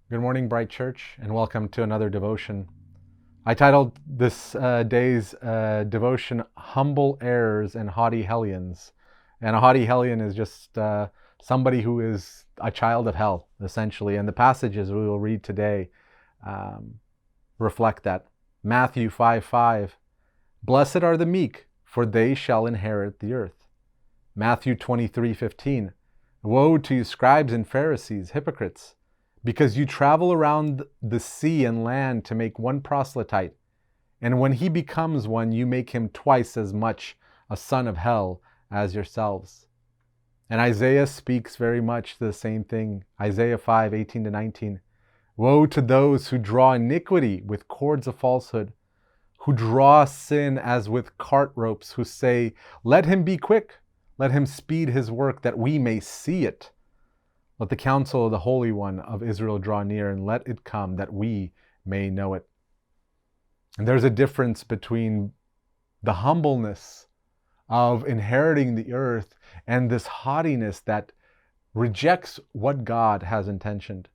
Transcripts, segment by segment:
Good morning, Bryte Church, and welcome to another devotion. I titled this day's devotion, Humble Heirs and Haughty Hellions. And a haughty hellion is just somebody who is a child of hell, essentially. And the passages we will read today reflect that. Matthew 5:5, Blessed are the meek, for they shall inherit the earth. Matthew 23:15, Woe to you, scribes and Pharisees, hypocrites! Because you travel around the sea and land to make one proselyte, and when he becomes one, you make him twice as much a son of hell as yourselves. And Isaiah speaks very much the same thing. Isaiah 5:18-19. Woe to those who draw iniquity with cords of falsehood, who draw sin as with cart ropes, who say, Let him be quick, let him speed his work, that we may see it. Let the counsel of the Holy One of Israel draw near, and let it come, that we may know it. And there's a difference between the humbleness of inheriting the earth and this haughtiness that rejects what God has intentioned.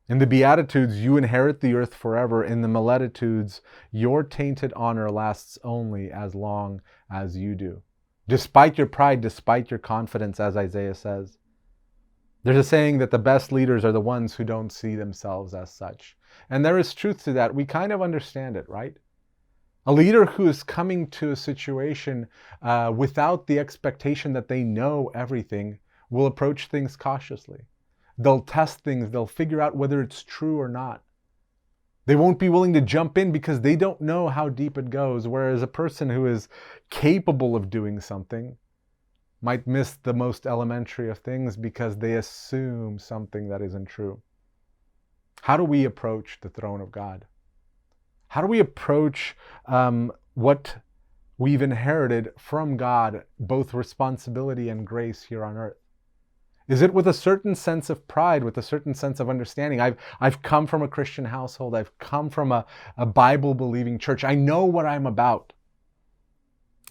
In the Beatitudes, you inherit the earth forever. In the Maleditudes, your tainted honor lasts only as long as you do. Despite your pride, despite your confidence, as Isaiah says. There's a saying that the best leaders are the ones who don't see themselves as such. And there is truth to that. We kind of understand it, right? A leader who is coming to a situation without the expectation that they know everything will approach things cautiously. They'll test things. They'll figure out whether it's true or not. They won't be willing to jump in because they don't know how deep it goes. Whereas a person who is capable of doing something might miss the most elementary of things because they assume something that isn't true. How do we approach the throne of God? How do we approach what we've inherited from God, both responsibility and grace here on earth? Is it with a certain sense of pride, with a certain sense of understanding? I've come from a Christian household. I've come from a Bible-believing church. I know what I'm about.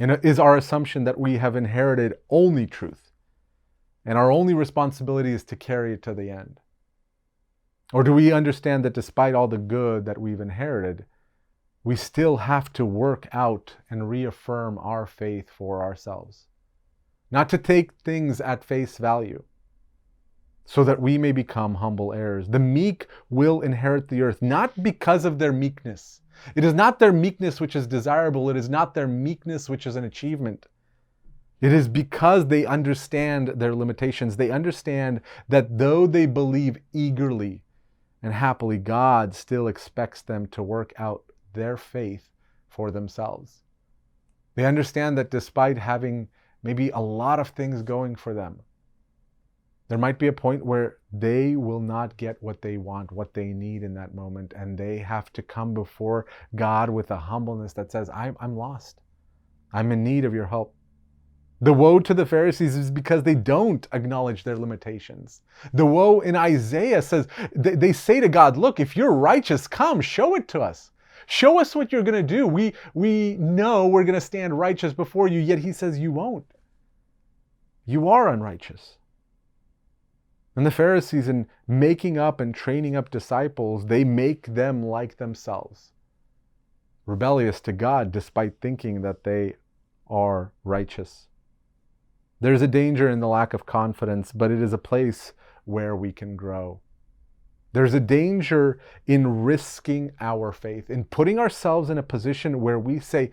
And it is our assumption that we have inherited only truth, and our only responsibility is to carry it to the end? Or do we understand that despite all the good that we've inherited, we still have to work out and reaffirm our faith for ourselves? Not to take things at face value, so that we may become humble heirs. The meek will inherit the earth, not because of their meekness. It is not their meekness which is desirable. It is not their meekness which is an achievement. It is because they understand their limitations. They understand that though they believe eagerly and happily, God still expects them to work out their faith for themselves. They understand that despite having maybe a lot of things going for them, there might be a point where they will not get what they want, what they need in that moment, and they have to come before God with a humbleness that says, I'm lost. I'm in need of your help. The woe to the Pharisees is because they don't acknowledge their limitations. The woe in Isaiah says, they say to God, look, if you're righteous, come, show it to us. Show us what you're going to do. We know we're going to stand righteous before you, yet he says you won't. You are unrighteous. And the Pharisees, in making up and training up disciples, they make them like themselves, rebellious to God despite thinking that they are righteous. There's a danger in the lack of confidence, but it is a place where we can grow. There's a danger in risking our faith, in putting ourselves in a position where we say,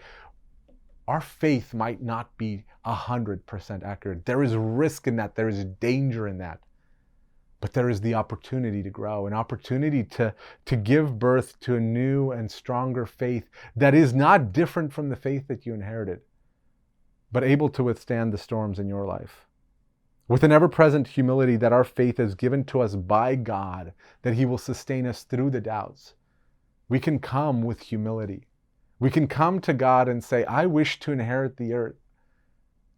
our faith might not be 100% accurate. There is risk in that. There is danger in that. But there is the opportunity to grow, an opportunity to give birth to a new and stronger faith that is not different from the faith that you inherited, but able to withstand the storms in your life. With an ever-present humility that our faith is given to us by God, that he will sustain us through the doubts. We can come with humility. We can come to God and say, I wish to inherit the earth,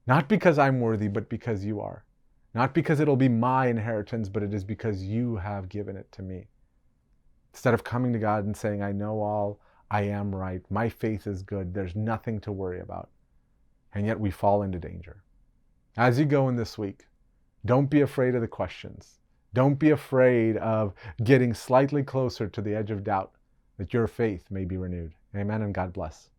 not because I'm worthy, but because you are. Not because it'll be my inheritance, but it is because you have given it to me. Instead of coming to God and saying, I know all, I am right, my faith is good, there's nothing to worry about. And yet we fall into danger. As you go in this week, Don't be afraid of the questions. Don't be afraid of getting slightly closer to the edge of doubt, that your faith may be renewed. Amen, and God bless.